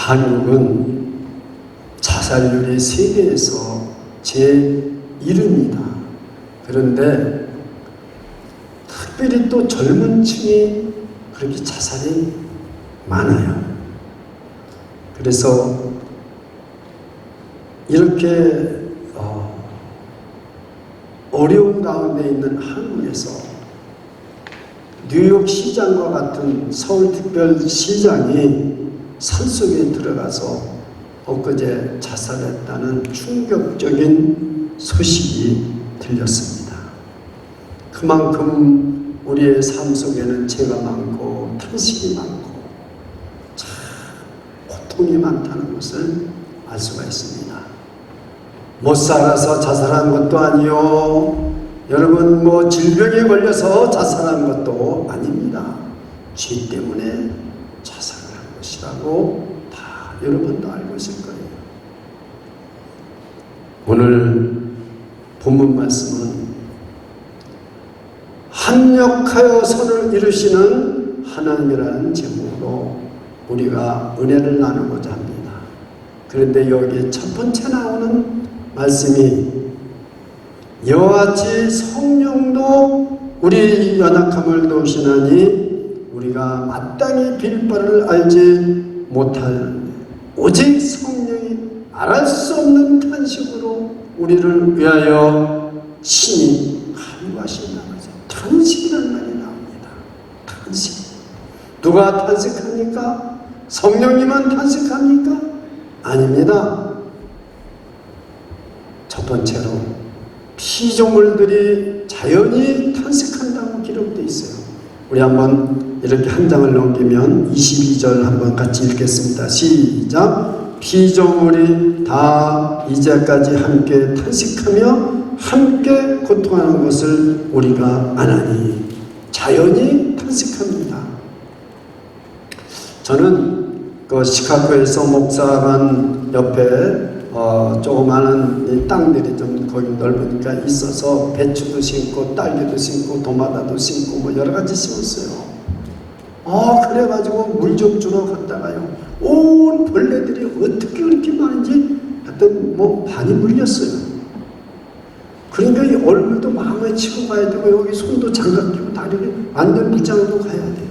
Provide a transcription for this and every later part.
한국은 자살률이 세계에서 제1위입니다. 그런데 특별히 또 젊은 층이 그렇게 자살이 많아요. 그래서 이렇게 어려운 가운데 있는 한국에서 뉴욕 시장과 같은 서울특별시장이 산속에 들어가서 엊그제 자살했다는 충격적인 소식이 들렸습니다. 그만큼 우리의 삶 속에는 죄가 많고 탄식이 많고 참 고통이 많다는 것을 알 수가 있습니다. 못 살아서 자살한 것도 아니요, 여러분 질병에 걸려서 자살한 것도 아닙니다. 죄 때문에 자살을 한 것이라고 다 여러분도 알고 있을 거예요. 오늘 본문 말씀은 합력하여 선을 이루시는 하나님이라는 제목으로 우리가 은혜를 나누고자 합니다. 그런데 여기에 첫 번째 나오는 말씀이 여호와같이 성령도 우리 연약함을 도우시나니 우리가 마땅히 빌 바를 알지 못하였는데 오직 성령이 말할 수 없는 탄식으로 우리를 위하여 신이 간구하신다고 해서 탄식이라는 말이 나옵니다. 탄식. 누가 탄식합니까? 성령님은 탄식합니까? 아닙니다. 첫 번째로 피조물들이 자연히 탄식한다고 기록되어 있어요. 우리 한번 이렇게 한 장을 넘기면 22절 한번 같이 읽겠습니다. 시작. 피조물이 다 이제까지 함께 탄식하며 함께 고통하는 것을 우리가 아나니 자연히 탄식합니다. 저는 그 시카고에서 목사관 옆에 조그마한 땅들이 좀 거기 넓으니까 있어서 배추도 심고 딸기도 심고 도마다도 심고 여러 가지 심었어요. 그래가지고 물 좀 주러 갔다가요, 온 벌레들이 어떻게 그렇게 많은지 하여튼 많이 물렸어요. 그러니까 이 얼굴도 마음에 치고 가야 되고 여기 손도 장갑 끼고 다리를 완전 무장으로 가야 돼요.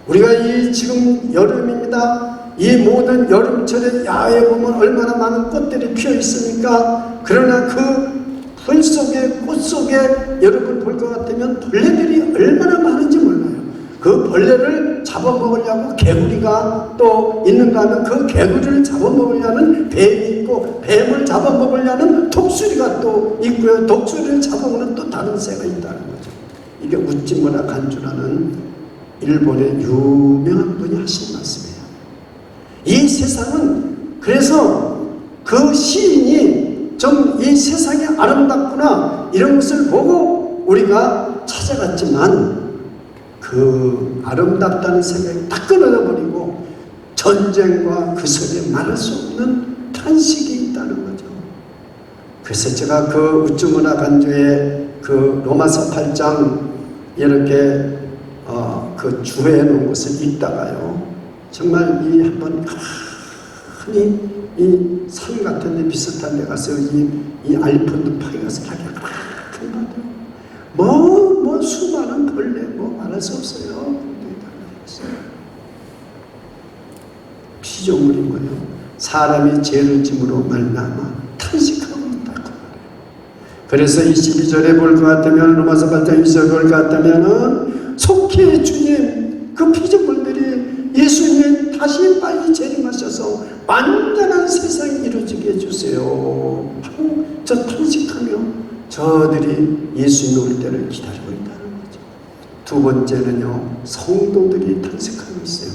우리가 이 지금 여름입니다. 이 모든 여름철에 야외에 보면 얼마나 많은 꽃들이 피어 있으니까, 그러나 그 풀 속에 꽃 속에 여러분 볼 것 같으면 벌레들이 얼마나 많은지 몰라요. 그 벌레를 잡아먹으려고 개구리가 또 있는가 하면 그 개구리를 잡아먹으려는 뱀이 있고, 뱀을 잡아먹으려는 독수리가 또 있고요, 독수리를 잡아먹는 또 다른 새가 있다는 거죠. 이게 우찌무라 간주라는 일본의 유명한 분이 하신 말씀이에요. 이 세상은, 그래서 그 시인이 좀 이 세상이 아름답구나 이런 것을 보고 우리가 찾아갔지만 그 아름답다는 생각이 딱 끊어져 버리고 전쟁과 그 속에 말할 수 없는 탄식이 있다는 거죠. 그래서 제가 그 우쭈무라 간주의 그 로마서 8장 이렇게 그 주해 놓은 것을 읽다가요, 정말 이 한번 가만히 이 산 같은 데 비슷한 데 가서 이 알프스 파에 가서 자기가 가만히 봐도 수많은 벌레 말할 수 없어요. 피조물이 뭐예요? 사람이 죄를 짐으로 말미암아 탄식하고 있다고. 그래서 22절에 볼 것 같으면, 로마서 8장 20절 볼 것 같다면은 속히 주님, 그 피조물들이 예수님 다시 빨리 재림하셔서 완전한 세상이 이루어지게 해주세요 하고 저 탄식하며 저들이 예수님 올 때를 기다리고 있다는 거죠. 두 번째는요, 성도들이 탄식하고 있어요.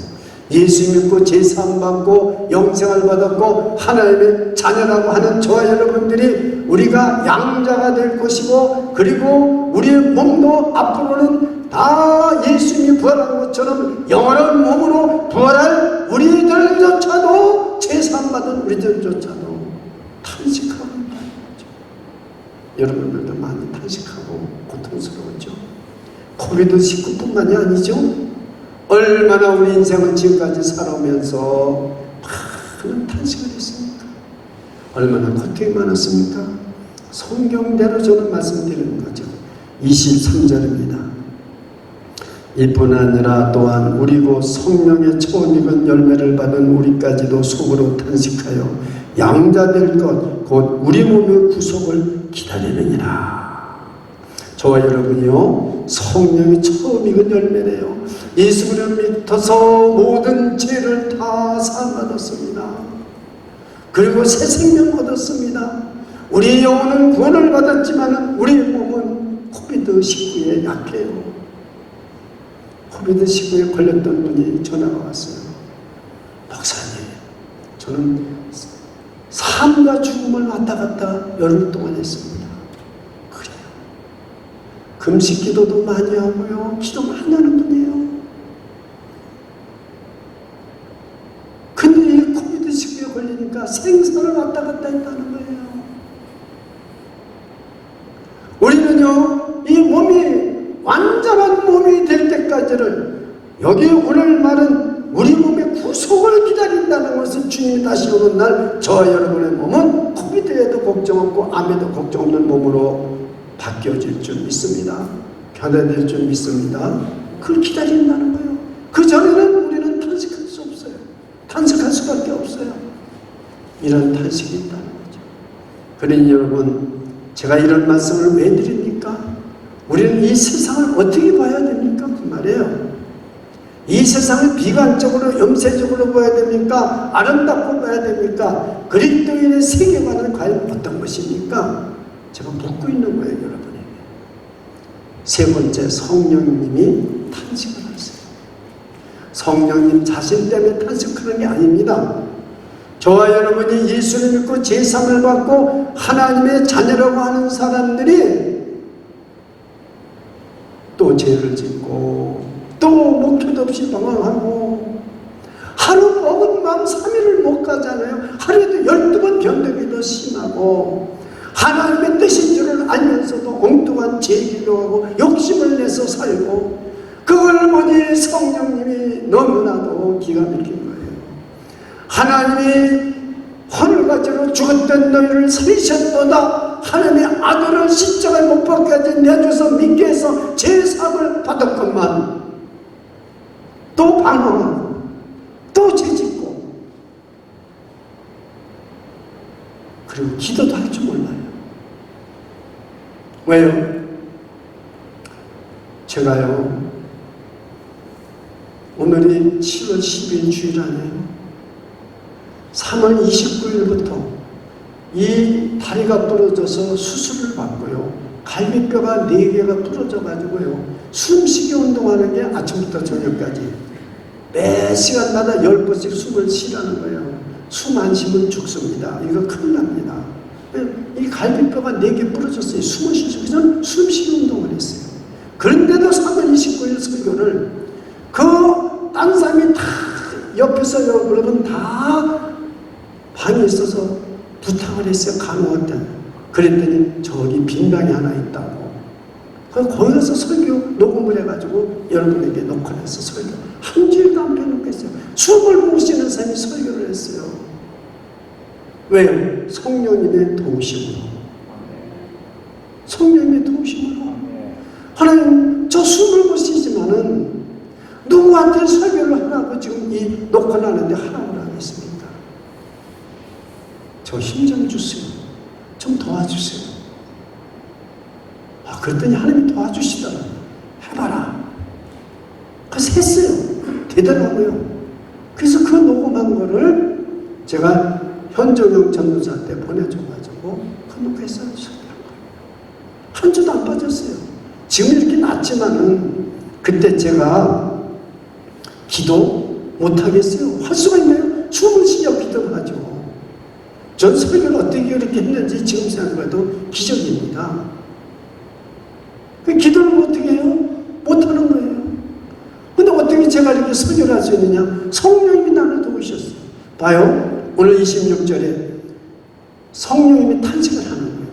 예수 믿고 제사함 받고 영생을 받았고 하나님의 자녀라고 하는 저와 여러분들이 우리가 양자가 될 것이고, 그리고 우리의 몸도 앞으로는 다 예수님이 부활한 것처럼 영원한 몸으로 부활할 우리들조차도, 제사함 받은 우리들조차도 탄식하고 있다는 거죠. 여러분들도 많이 탄식하고 고통스러웠죠. 코비드19뿐만이 아니죠. 얼마나 우리 인생을 지금까지 살아오면서 많은 탄식을 했습니까? 얼마나 고통이 많았습니까? 성경대로 저는 말씀드리는 거죠. 23절입니다. 이뿐 아니라 또한 우리고 성령의 처음 익은 열매를 받은 우리까지도 속으로 탄식하여 양자될 것 곧 우리 몸의 구속을 기다리느니라. 저와 여러분이요, 성령이 처음 익은 열매래요. 예수를 믿어서 모든 죄를 다 사함받았습니다. 그리고 새 생명 얻었습니다. 우리 영혼은 구원을 받았지만 우리 몸은 코비드19에 약해요. 코비드19에 걸렸던 분이 전화가 왔어요. 목사님, 저는 삶과 죽음을 왔다 갔다 열흘 동안 했습니다. 그래요. 금식 기도도 많이 하고요. 기도 많이 하는 분이에요. 근데 이 코비드19에 걸리니까 생사를 왔다 갔다 했다는 거예요. 우리는요, 이 몸이 완전한 몸이 될 때까지를, 여기 오늘 말은 우리 몸의 구속을 기다린다는 것은 주님이 다시 오는 날 저와 여러분의 몸은 코비드에도 걱정 없고 암에도 걱정 없는 몸으로 바뀌어질 줄 믿습니다. 변화될 줄 믿습니다. 그걸 기다린다는 거예요. 그 전에는 우리는 탄식할 수 없어요. 탄식할 수밖에 없어요. 이런 탄식이 있다는 거죠. 그러니 여러분, 제가 이런 말씀을 왜 드립니까? 우리는 이 세상을 어떻게 봐야 됩니까? 그 말이에요. 이 세상을 비관적으로, 염세적으로 봐야 됩니까? 아름답고 봐야 됩니까? 그리스도인의 세계관은 과연 어떤 것입니까? 제가 묻고 있는 거예요, 여러분에게. 세 번째, 성령님이 탄식을 하세요. 성령님 자신 때문에 탄식하는 게 아닙니다. 저와 여러분이 예수를 믿고 제사를 받고 하나님의 자녀라고 하는 사람들이 또 죄를 짓고 또 목표도 없이 방황하고 하루 먹은 마음 3일을 못 가잖아요. 하루에도 12번 변덕이 더 심하고 하나님의 뜻인 줄을 알면서도 엉뚱한 죄기도 하고 욕심을 내서 살고, 그걸 보니 성령님이 너무나도 기가 막힌 거예요. 하나님이 헌을가지로 죽었던 너희를 살리셨도다. 하나님의 아들을 십자가에 못 박게까지 내줘서 믿게 해서 죄사함을 받았건만 또 방황하고 또 죄짓고, 그리고 기도도 할 줄 몰라요. 왜요? 제가요, 오늘이 7월 10일 주일 아니에요? 3월 29일부터 이 다리가 부러져서 수술을 받고요, 갈비뼈가 4개가 부러져 가지고요, 숨쉬기 운동하는 게 아침부터 저녁까지 매 시간마다 10번씩 숨을 쉬라는 거예요. 숨 안 쉬면 죽습니다. 이거 큰일 납니다. 이 갈비뼈가 4개 부러졌어요. 숨을 쉬죠. 그래서 숨쉬기 운동을 했어요. 그런데도 3월 29일 설교를 딴 사람이 다 옆에서 여러분 다 방에 있어서 부탁을 했어요. 간호한테. 그랬더니 저기 빈 방이 하나 있다고. 거기 가서 설교 녹음을 해가지고 여러분에게 녹화해서 설교. 한 주일도 안 빼놓겠어요. 숨을 못 쉬는 사람이 설교를 했어요. 왜요? 성령님의 도우심으로. 성령님의 도우심으로. 하나님, 저 숨을 못 쉬지만은 누구한테 설교를 하라고 지금 이 녹화를 하는데 하라고 하겠습니까? 저 힘 좀 주세요. 좀 도와주세요. 그랬더니 하나님이 도와주시더라. 해봐라. 그래서 했어요. 되더라고요. 그래서 그 녹음한 거를 제가 현종영 전도사한테 보내줘가지고 그 녹화해서 한 주도 안 빠졌어요. 지금 이렇게 낫지만은 그때 제가 기도 못하겠어요. 할 수가 있나요? 숨을 쉬려 기도를 하죠. 전 설교를 어떻게 그렇게 했는지 지금 생각해도 기적입니다. 그 기도를 어떻게 해요? 못하는 거예요. 근데 어떻게 제가 이렇게 설교를 할 수 있느냐? 성령님이 나를 도우셨어요. 봐요. 오늘 26절에 성령님이 탄식을 하는 거예요.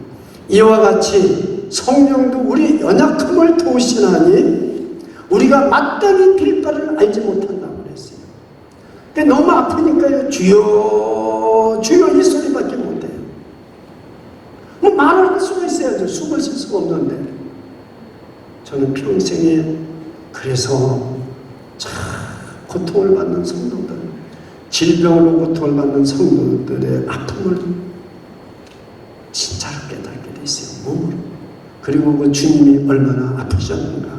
이와 같이 성령도 우리 연약함을 도우시나니 우리가 마땅히 빌 바를 알지 못한다고 그랬어요. 너무 아프니까요. 주여 주여 이 소리밖에 못해요. 뭐 말을 할 수가 있어야죠. 숨을 쉴 수가 없는데. 저는 평생에 그래서 참 고통을 받는 성도들, 질병으로 고통을 받는 성도들의 아픔을 진짜로 깨닫게 됐어요. 몸으로. 그리고 그 주님이 얼마나 아프셨는가,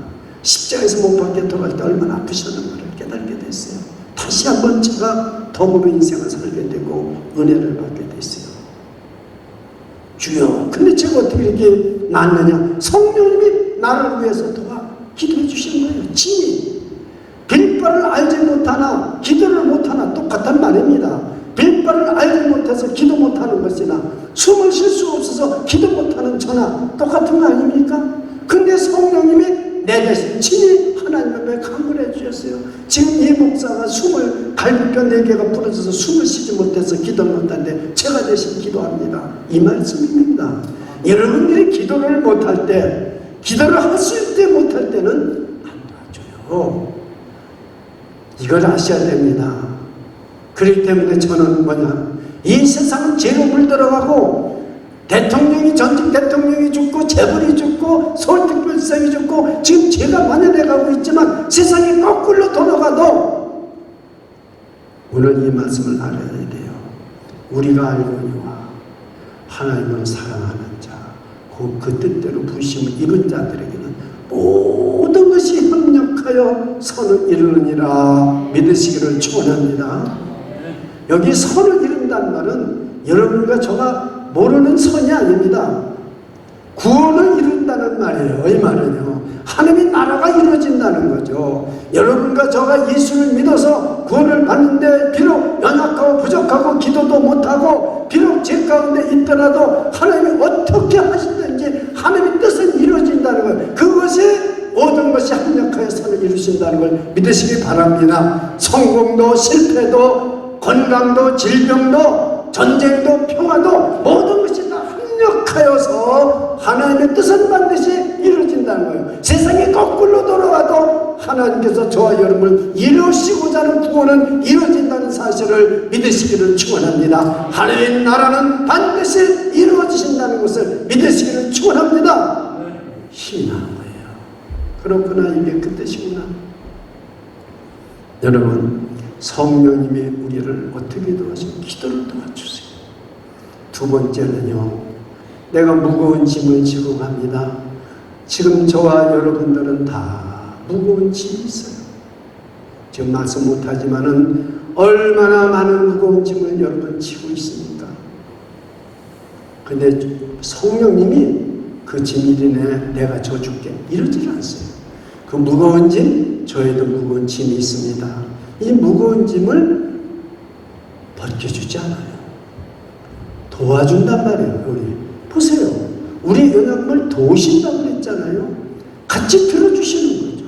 십자가에서 못 박혀 돌아갈 때 얼마나 아프셨는가를 깨닫게 됐어요. 다시 한번 제가 덤으로 인생을 살게 되고 은혜를 받게 됐어요. 주여, 근데 제가 어떻게 이렇게 낫느냐? 성령님이 나를 위해서 도와 기도해 주신 거예요. 진이 빌바를 알지 못하나 기도를 못하나 똑같은 말입니다. 빌바를 알지 못해서 기도 못하는 것이나 숨을 쉴 수 없어서 기도 못하는 저나 똑같은 거 아닙니까? 근데 성령님이 내 대신 친히 하나님 앞에 간구를 해주셨어요. 지금 이 목사가 갈비뼈 4개가 부러져서 숨을 쉬지 못해서 기도를 못하는데 제가 대신 기도합니다. 이 말씀입니다. 여러분들이 기도를 못할 때, 기도를 하실 때 못할 때는 안 도와줘요. 이걸 아셔야 됩니다. 그렇기 때문에 저는 이 세상은 죄로 물들어가고 전직 대통령이 죽고 재벌이 죽고 서울특별시장이 죽고 지금 죄가 만연해가고 있지만 세상이 거꾸로 돌아가도 오늘 이 말씀을 알아야 돼요. 우리가 알거니와 하나님을 사랑하는 자, 그 뜻대로 부심을 입은 자들에게는 모든 것이 협력하여 선을 이루느니라 믿으시기를 축원합니다. 여기 선을 이룬다는 말은 여러분과 저가 모르는 선이 아닙니다. 구원을 이룬다는 말이에요. 이 말은요, 하나님의 나라가 이루어진다는 거죠. 여러분과 저가 예수를 믿어서 구원을 받는데 비록 연약하고 부족하고 기도도 못하고 비록 죄 가운데 있더라도 하나님이 어떻게 하시든지 하나님의 뜻은 이루어진다는 거예요. 그것이 모든 것이 합력하여 선을 이루신다는 걸 믿으시기 바랍니다. 성공도 실패도 건강도 질병도 전쟁도 평화도 모든 것이 다 합력하여서 하나님의 뜻은 반드시 이루어진다는 거예요. 세상이 거꾸로 돌아가도 하나님께서 저와 여러분을 이루시고자 하는 구원은 이루어진다는 사실을 믿으시기를 축원합니다. 하나님의 나라는 반드시 이루어지신다는 것을 믿으시기를 축원합니다. 힘이 나는 거예요. 그렇구나, 이게 그 뜻이구나. 여러분, 성령님이 우리를 어떻게 도와주시면 기도를 도와주세요. 두 번째는요, 내가 무거운 짐을 지고 갑니다. 지금 저와 여러분들은 다 무거운 짐이 있어요. 지금 말씀 못하지만은 얼마나 많은 무거운 짐을 여러분 지고 있습니까? 근데 성령님이 그 짐 이르네 내가 져줄게 이러질 않습니다. 그 무거운 짐, 저에도 무거운 짐이 있습니다. 이 무거운 짐을 벗겨주지 않아요. 도와준단 말이에요. 우리 보세요. 우리 연약을 도우신다고 그랬잖아요. 같이 들어주시는 거죠.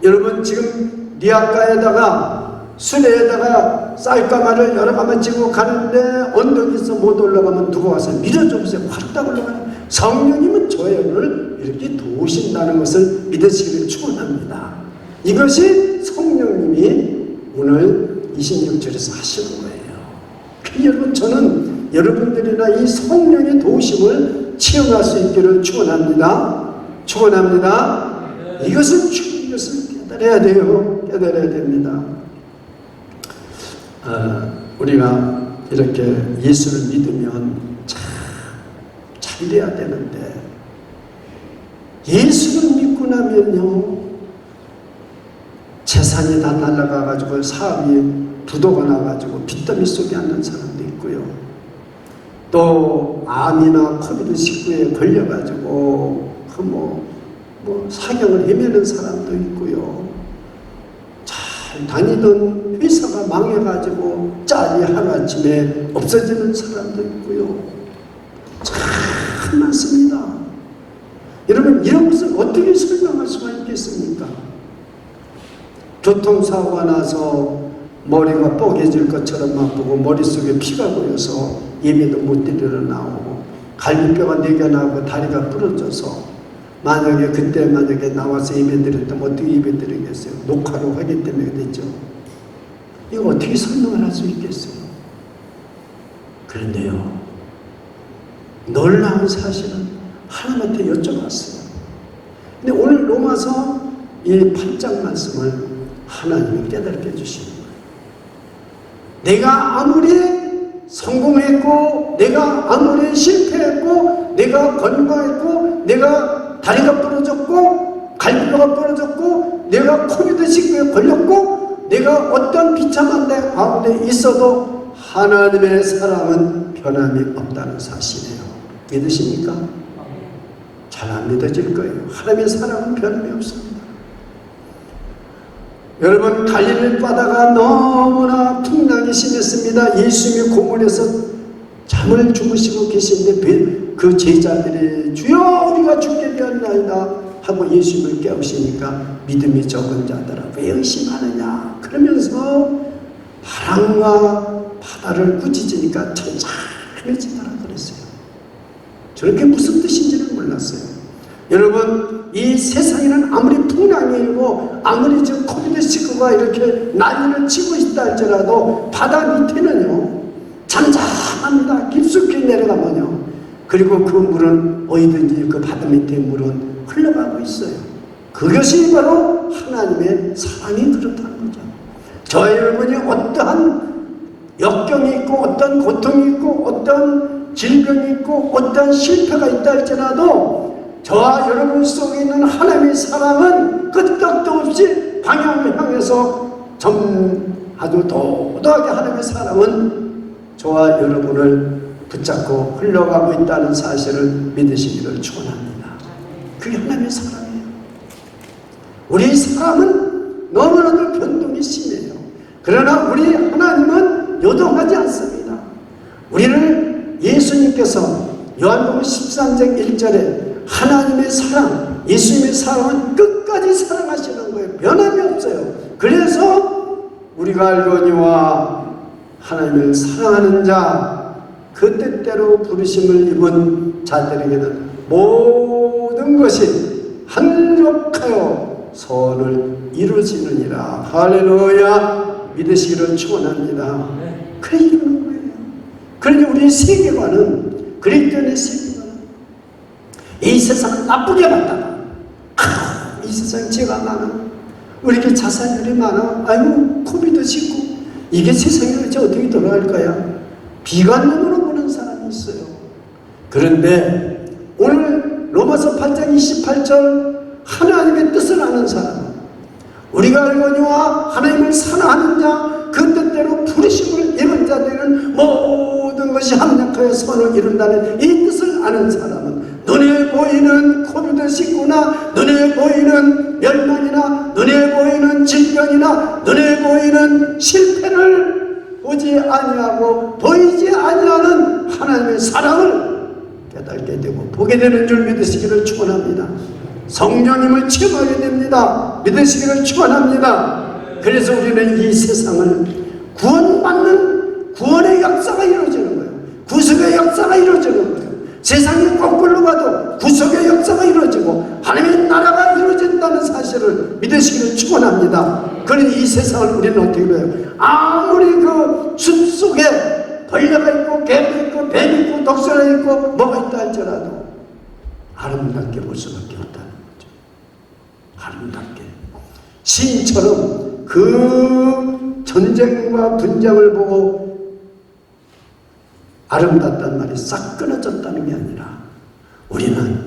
여러분, 지금 리아카에다가 수레에다가 쌀가마를 여러 가마 지고 가는데 언덕에서 못 올라가면 누가 와서 밀어줘 보세요. 확딱 올라가요. 성령님은 저를 이렇게 도우신다는 것을 믿으시기를 축원합니다. 이것이 성령님이 오늘 26절에서 하시는 거예요. 여러분, 저는 여러분들이나 이 성령의 도우심을 체험할 수 있기를 축원합니다. 축원합니다. 이것을 깨달아야 돼요. 깨달아야 됩니다. 우리가 이렇게 예수를 믿으면 잘 돼야 되는데 예수를 믿고 나면요, 재산이 다 날아가가지고 사업이 부도가 나가지고 빚더미 속에 앉는 사람도 있고요. 또 암이나 코비드19에 걸려가지고 사경을 헤매는 사람도 있고요. 잘 다니던 회사가 망해가지고 짤이 하루아침에 없어지는 사람도 있고요. 참 많습니다. 여러분, 이런 것을 어떻게 설명할 수가 있겠습니까? 교통사고가 나서 머리가 뽀개질 것처럼 아프고 머릿속에 피가 고여서 예배도 못 드리러 나오고 갈비뼈가 4개 나오고 다리가 부러져서 그때 만약에 나와서 예배 드렸다면 어떻게 예배 드리겠어요? 녹화로 하기 때문에 됐죠. 이거 어떻게 설명을 할 수 있겠어요? 그런데요, 놀라운 사실은 하나님한테 여쭤봤어요. 근데 오늘 로마서 이 8장 말씀을 하나님이 깨닫게 해주시는 거예요. 내가 아무리 성공했고, 내가 아무리 실패했고, 내가 건강했고, 내가 다리가 부러졌고, 갈비뼈가 부러졌고, 내가 코비드19에 걸렸고, 내가 어떤 비참한 데 가운데 있어도 하나님의 사랑은 변함이 없다는 사실이에요. 믿으십니까? 잘 안 믿어질 거예요. 하나님의 사랑은 변함이 없습니다. 여러분, 갈릴리 바다가 너무나 풍랑이 심했습니다. 예수님이 고문에서 잠을 주무시고 계신데 그 제자들이 주여 우리가 죽게 되었나이다 하고 예수님을 깨우시니까 믿음이 적은 자들아 왜 의심하느냐 그러면서 바람과 바다를 꾸짖으니까 천천해지더라 그랬어요. 저렇게 무슨 뜻인지는 몰랐어요. 여러분, 이 세상에는 아무리 풍랑이 일고 아무리 지금 코비드19가 이렇게 난리를 치고 있다 할지라도 바다 밑에는요 잠잠합니다. 깊숙이 내려가면요, 그리고 그 물은 어디든지 그 바다 밑에 물은 흘러가고 있어요. 그것이 바로 하나님의 사랑이 그렇다는 거죠. 저희 여러분이 어떠한 역경이 있고 어떤 고통이 있고 어떤 질병이 있고 어떤 실패가 있다 할지라도 저와 여러분 속에 있는 하나님의 사랑은 끄떡도 없이 방향을 향해서 아주 도도하게 하나님의 사랑은 저와 여러분을 붙잡고 흘러가고 있다는 사실을 믿으시기를 축원합니다. 그게 하나님의 사랑이에요. 우리 사람은 너무나도 변동이 심해요. 그러나 우리 하나님은 요동하지 않습니다. 우리를 예수님께서 요한복음 13장 1절에 하나님의 사랑, 예수님의 사랑은 끝까지 사랑하시는 거예요. 변함이 없어요. 그래서 우리가 알거니와 하나님을 사랑하는 자, 그 뜻대로 부르심을 입은 자들에게는 모든 것이 한력하여 선을 이루어지느니라. 할렐루야. 믿으시기를 축원합니다. 그래 이루는 거예요. 그러니 우리 세계관은, 그리스도인의 세계관은 이 세상을 나쁘게 봤다가 이 세상에 죄가 많아, 왜 이렇게 자살률이 많아, 아이고 코비드19 이게 세상이 도대체 어떻게 돌아갈 거야, 비관론으로 보는 사람이 있어요. 그런데 오늘 로마서 8장 28절 하나님의 뜻을 아는 사람, 우리가 알거니와 하나님을 사랑하는 자, 그 뜻대로 부르심을 입은 자들은 모든 것이 합력하여 선을 이룬다는 이 뜻을 아는 사람은 눈에 보이는 코비드19나 눈에 보이는 멸망이나 눈에 보이는 질병이나 눈에 보이는 실패를 보지 아니하고 보이지 아니하는 하나님의 사랑을 깨닫게 되고 보게 되는 줄 믿으시기를 축원합니다. 성령님을 체험하게 됩니다. 믿으시기를 축원합니다. 그래서 우리는 이 세상을 구원받는 구원의 역사가 이루어지는 거예요. 구속의 역사가 이루어지는 거예요. 세상이 거꾸로 가도 구속의 역사가 이루어지고 하나님의 나라가 이루어진다는 사실을 믿으시기를 축원합니다. 그러니 이 세상을 우리는 어떻게 해요? 아무리 그 숲속에 벌레가 있고 개도 있고 뱀이 있고 독수리가 있고 뭐가 있다 할지라도 아름답게 볼 수밖에 없다는 거죠. 아름답게 시인처럼 그 전쟁과 분쟁을 보고 아름답단 말이 싹 끊어졌다는 게 아니라 우리는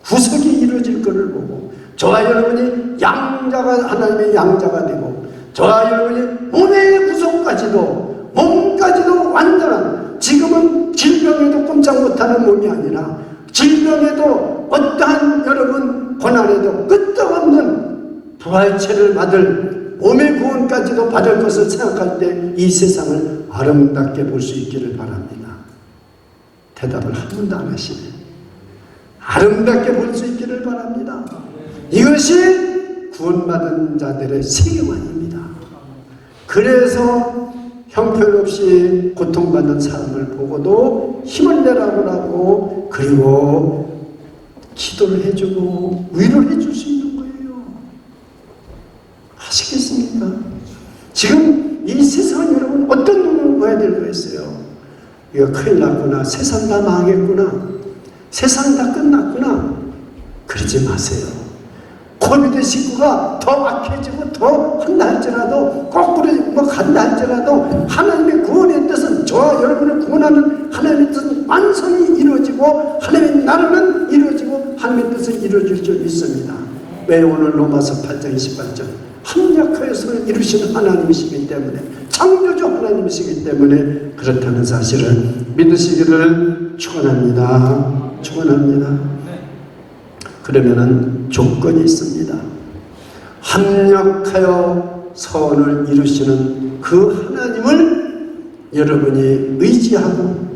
구속이 이루어질 것을 보고 저와 여러분이 양자가 하나님의 양자가 되고 저와 여러분이 몸의 구속까지도 몸까지도 완전한, 지금은 질병에도 꼼짝 못하는 몸이 아니라 질병에도 어떠한 여러분 고난에도 끄떡없는 부활체를 받을 몸의 구원까지도 받을 것을 생각할 때 이 세상을 아름답게 볼 수 있기를 바랍니다. 대답을 한 번도 안 하시네. 아름답게 볼 수 있기를 바랍니다. 이것이 구원받은 자들의 세계관입니다. 그래서 형편없이 고통받는 사람을 보고도 힘을 내라고 하고 그리고 기도를 해주고 위로를 해줄 수 있는 거예요. 아시겠습니까? 지금 이 그랬어요. 이거 큰일 났구나. 세상 다 망했구나. 세상 다 끝났구나. 그러지 마세요. 코비드19가 더 악해지고 더 한다 할지라도, 거꾸로 간다 할지라도, 하나님의 구원의 뜻은, 저와 여러분을 구원하는 하나님의 뜻은 완성이 이루어지고, 하나님의 나라는 이루어지고, 하나님의 뜻은 이루어질 줄 믿습니다. 왜? 오늘 로마서 8장 28절 합력하여 손을 이루시는 하나님이시기 때문에, 창조주 하나님이시기 때문에 그렇다는 사실을 믿으시기를 축원합니다. 축원합니다. 그러면은 조건이 있습니다. 합력하여 선을 이루시는 그 하나님을 여러분이 의지하고,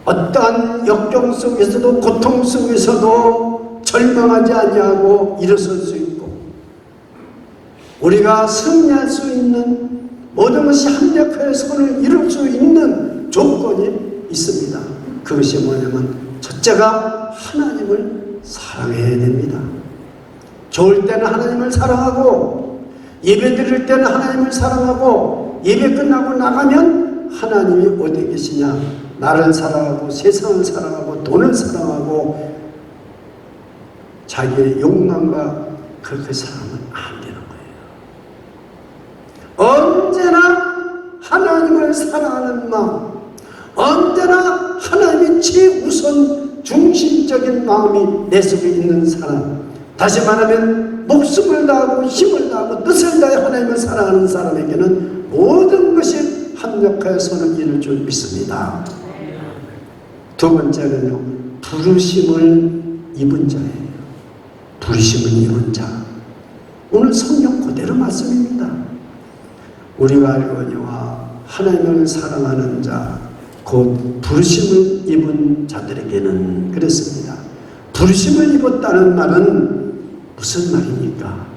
어떠한 역경 속에서도 고통 속에서도 절망하지 아니하고 일어설 수 있고, 우리가 승리할 수 있는 모든 것이 합력하여 선을 이룰 수 있는 조건이 있습니다. 그것이 뭐냐면, 첫째가 하나님을 사랑해야 됩니다. 좋을 때는 하나님을 사랑하고, 예배 드릴 때는 하나님을 사랑하고, 예배 끝나고 나가면 하나님이 어디 계시냐, 나를 사랑하고 세상을 사랑하고 돈을 사랑하고 자기의 욕망과 그렇게 사랑하면 안 되는 거예요. 언제나 하나님을 사랑하는 마음, 언제나 하나님이 최우선 중심적인 마음이 내 속에 있는 사람, 다시 말하면 목숨을 다하고 힘을 다하고 뜻을 다해 하나님을 사랑하는 사람에게는 모든 것이 합력하여 선을 이룰 줄 믿습니다. 두 번째는요, 부르심을 입은 자예요. 부르심을 입은 자. 오늘 성경 그대로 말씀입니다. 우리가 알거니와 하나님을 사랑하는 자, 곧 부르심을 입은 자들에게는 그랬습니다. 부르심을 입었다는 말은 무슨 말입니까?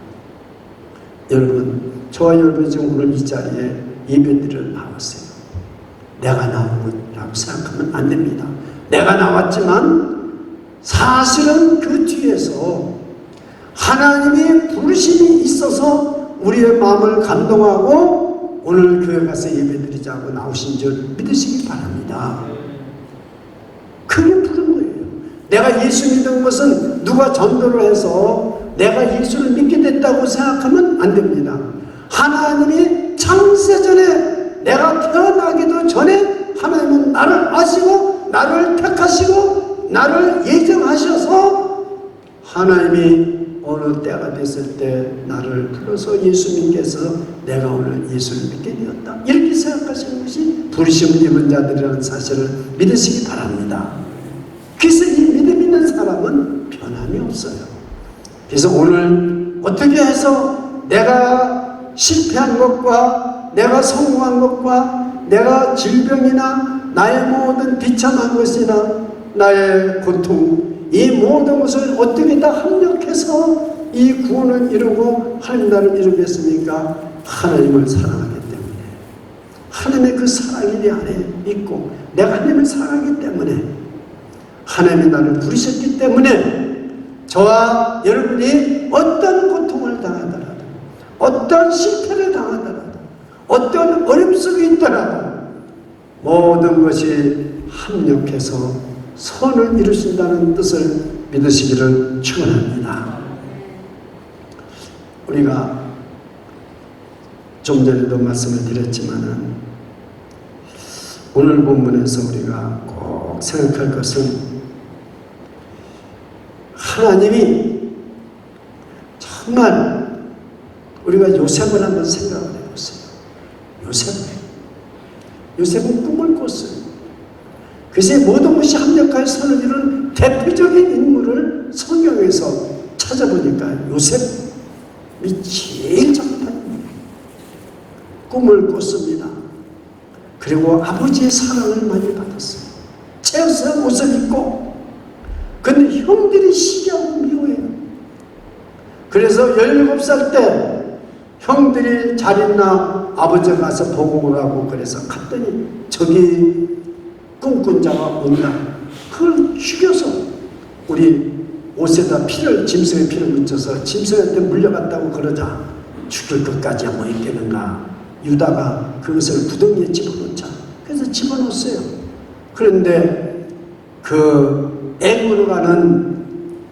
여러분, 저와 여러분 지금 오늘 이 자리에 예배드리러 나왔어요. 내가 나온 거라고 생각하면 안 됩니다. 내가 나왔지만 사실은 그 뒤에서 하나님의 부르심이 있어서 우리의 마음을 감동하고 오늘 교회 가서 예배드리자고 나오신 줄 믿으시기 바랍니다. 그게 부른 거예요. 내가 예수 믿은 것은 누가 전도를 해서 내가 예수를 믿게 됐다고 생각하면 안 됩니다. 하나님이 창세전에 내가 태어나기도 전에 하나님은 나를 아시고 나를 택하시고 나를 예정하셔서 하나님이 어느 때가 됐을 때 나를 불러서 예수 믿게 해서 내가 오늘 예수를 믿게 되었다. 이렇게 생각하시는 것이 부르심을 입은 자들이라는 사실을 믿으시기 바랍니다. 그래서 이 믿음 있는 사람은 변함이 없어요. 그래서 오늘 어떻게 해서 내가 실패한 것과 내가 성공한 것과 내가 질병이나 나의 모든 비참한 것이나 나의 고통, 이 모든 것을 어떻게 다 합력해서 이 구원을 이루고 하나님 나라를 이루겠습니까? 하나님을 사랑하기 때문에, 하나님의 그 사랑이 내 안에 있고 내가 하나님을 사랑하기 때문에, 하나님이 나를 부르셨기 때문에 저와 여러분이 어떤 고통을 당하더라도, 어떤 실패를 당하더라도, 어떤 어려움 속에 있더라도 모든 것이 합력해서 선을 이루신다는 뜻을 믿으시기를 축원합니다. 우리가 좀 전에도 말씀을 드렸지만은 오늘 본문에서 우리가 꼭 생각할 것은 하나님이 정말 우리가 요셉을 한번 생각을 해보세요. 요셉은 꿈을 꿨어요. 그래서 모든 것이 합력하여 선을 이루는 대표적인 인물을 성경에서 찾아보니까 요셉이 제일 정답입니다. 꿈을 꿨습니다. 그리고 아버지의 사랑을 많이 받았어요. 채어서 옷을 입고. 근데 형들이 시기하고 미워해요. 그래서 17살 때 형들이 잘 있나 아버지가 가서 보고 오라고 그래서 갔더니 저기 꿈꾼 자가 온다. 그걸 죽여서 우리 옷에다 피를, 짐승의 피를 묻혀서 짐승한테 물려갔다고 그러자 죽일 것까지 뭐 있겠는가. 유다가 그것을 구덩이에 집어넣자. 그래서 그런데 그 애굽으로 가는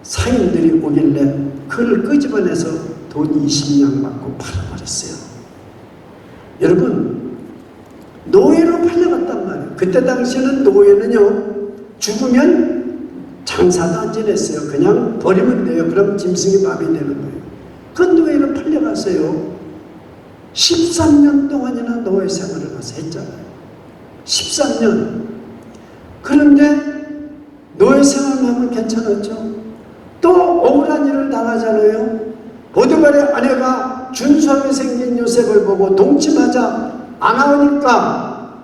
상인들이 오길래 그를 끄집어내서 돈 20냥 받고 팔아버렸어요. 여러분, 노예로 팔려갔단 말이에요. 그때 당시에는 노예는요, 죽으면 장사도 안 지냈어요. 그냥 버리면 돼요. 그럼 짐승이 밥이 되는 거예요. 그 노예로 팔려갔어요. 13년 동안이나 노예 생활을 가서 했잖아요. 13년. 그런데 노예 생활하면 괜찮았죠. 또 억울한 일을 당하잖아요. 보디발의 아내가 준수하게 생긴 요셉을 보고 동침하자 안 나오니까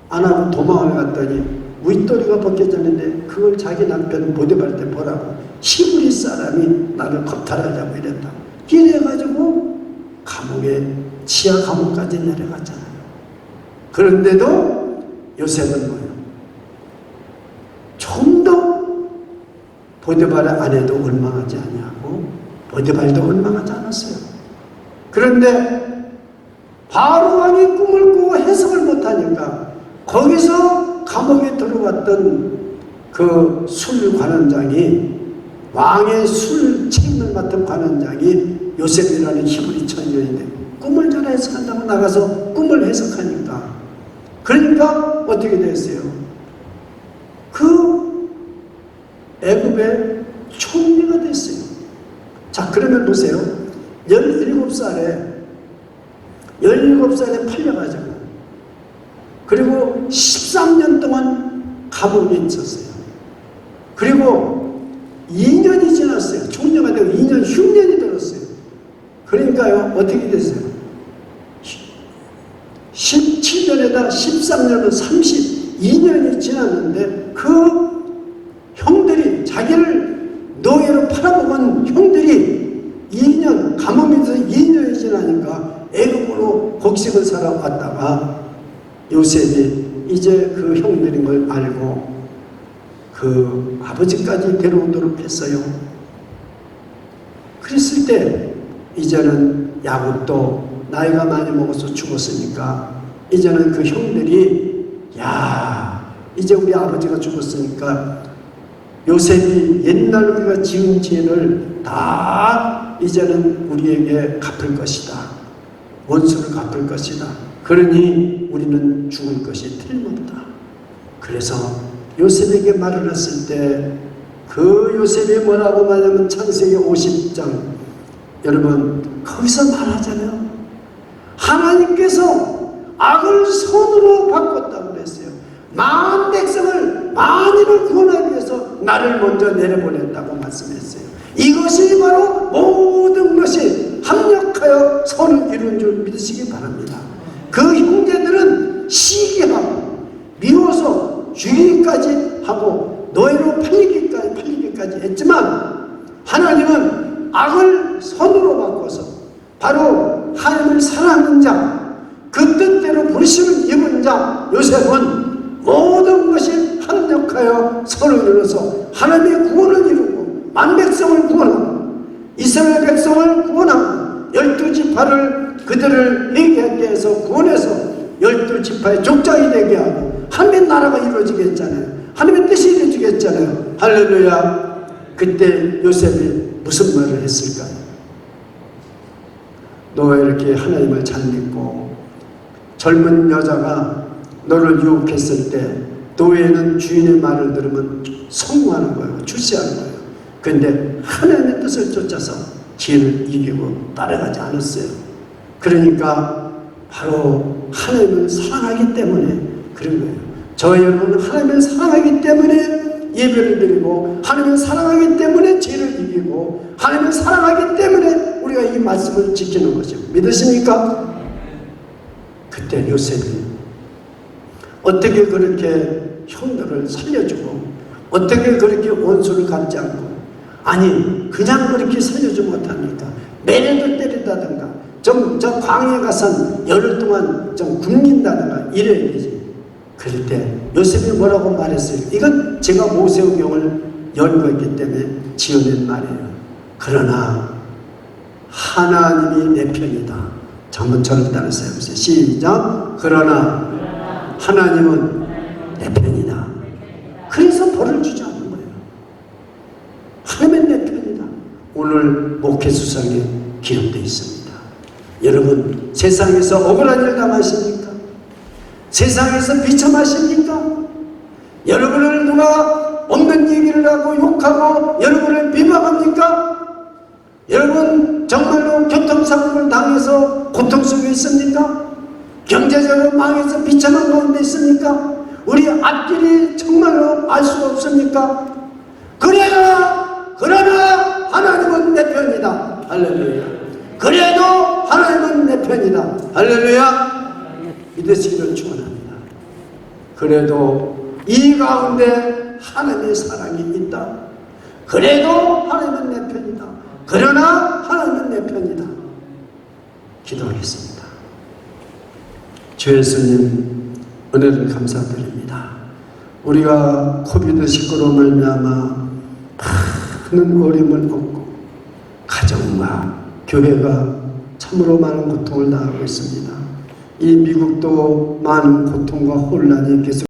안 하고 도망을 갔더니 윗도리가 벗겨졌는데 그걸 자기 남편 보디발 때 보라고 히브리 사람이 나를 겁탈하자고 이랬다. 이래가지고 감옥에 지하 감옥까지 내려갔잖아요. 그런데도 요셉은 뭐예요? 좀 더 보디발의 아내도 원망하지 아니하고 보디발도 원망하지 않았어요. 그런데 바로 왕이 꿈을 꾸고 해석을 못하니까 거기서 감옥에 들어왔던 그 술 관원장이, 왕의 술 책임을 맡은 관원장이 요셉이라는 히브리 천녀인데 꿈을 잘 해석한다고 나가서 꿈을 해석하니까, 그러니까 어떻게 됐어요? 그 애굽의 총리가 됐어요. 자, 그러면 보세요. 17살에 팔려가지고, 그리고 13년 동안 감옥에 있었어요. 그리고 2년이 지났어요. 총리가 되고 2년 흉년이 들었어요. 그러니까요, 어떻게 됐어요? 17년에다 13년은 32년이 지났는데 그 형들이, 자기를 노예로 팔아먹은 형들이 2년, 감옥에서 2년이 지나니까 애굽으로 곡식을 사러 왔다가 요셉이 이제 그 형들인 걸 알고 그 아버지까지 데려오도록 했어요. 그랬을 때 이제는 야곱도 나이가 많이 먹어서 죽었으니까 이제는 그 형들이, 야, 이제 우리 아버지가 죽었으니까 요셉이 옛날 우리가 지은 죄를 다 이제는 우리에게 갚을 것이다. 원수를 갚을 것이다. 그러니 우리는 죽을 것이 틀림없다. 그래서 요셉에게 말을 했을 때 그 요셉이 뭐라고 말하면 창세기 50장, 여러분 거기서 말하잖아요. 하나님께서 악을 선으로 바꿨다고 그랬어요. 많은 백성을, 만인을 구원하기 위해서 나를 먼저 내려보냈다고 말씀했어요. 이것이 바로 모든 것이 합력하여 선을 이룬 줄 믿으시기 바랍니다. 그 형제들은 시기하고 미워서 죽이기까지 하고 노예로 팔리기까지 했지만 하나님은 악을 선으로 바꿔서 바로 하나님을 사랑하는 자, 그 뜻대로 부르심을 입은 자 요셉은 모든 것이 합력하여 선을 이루어서 하나님의 구원을 이루고 만백성을 구원하고 이스라엘 백성을 구원하고 12지파를 그들을 회개하게 해서 구원해서 12지파의 족장이 되게 하고 하나님의 나라가 이루어지게 했잖아요. 하나님의 뜻이 이루어지게 했잖아요. 할렐루야. 그때 요셉이 무슨 말을 했을까요? 너가 이렇게 하나님을 잘 믿고 젊은 여자가 너를 유혹했을 때 노예는 주인의 말을 들으면 성공하는 거예요. 출세하는 거예요. 그런데 하나님의 뜻을 쫓아서 죄를 이기고 따라가지 않았어요. 그러니까 바로 하나님을 사랑하기 때문에 그런 거예요. 저희 여러분은 하나님을 사랑하기 때문에 예배를 드리고 하나님을 사랑하기 때문에 죄를 이기고 하나님을 사랑하기 때문에 우리가 이 말씀을 지키는 것이죠. 믿으십니까? 그때 요셉이 어떻게 그렇게 형들을 살려주고 어떻게 그렇게 원수를 갚지 않고, 아니 그냥 그렇게 살려주지 못합니까? 매래도 때린다든가 저 광야에 가서 열흘 동안 좀 굶긴다든가 이래야 되지. 그럴 때 요셉이 뭐라고 말했어요? 이건 제가 모세오경을 연구했기 때문에 지어낸 말이에요. 그러나 하나님이 내 편이다. 한번 저를 따라서 해보세요. 시작. 그러나 하나님은 내 편이다. 그래서 벌을 주지 않는 거예요. 하나님은 내 편이다. 오늘 목회수상에 기록되어 있습니다. 여러분, 세상에서 억울한 일 당하십니까? 세상에서 비참하십니까? 여러분을 누가 없는 얘기를 하고 욕하고 여러분을 비방합니까? 여러분 정말로 교통사고를 당해서 고통 속에 있습니까? 경제적으로 망해서 비참한 가운데 있습니까? 우리 앞길이 정말로 알 수가 없습니까? 그러나 하나님은 내 편이다. 할렐루야. 그래도 하나님은 내 편이다. 할렐루야. 믿으시기를 축원합니다. 그래도 이 가운데 하나님의 사랑이 있다. 그래도 하나님은 내 편이다. 그러나 하나님은 내 편이다. 기도하겠습니다. 주 예수님, 은혜를 감사드립니다. 우리가 코비드19로 말미암아 많은 어려움을 얻고 가정과 교회가 참으로 많은 고통을 당하고 있습니다. 이 미국도 많은 고통과 혼란이 계속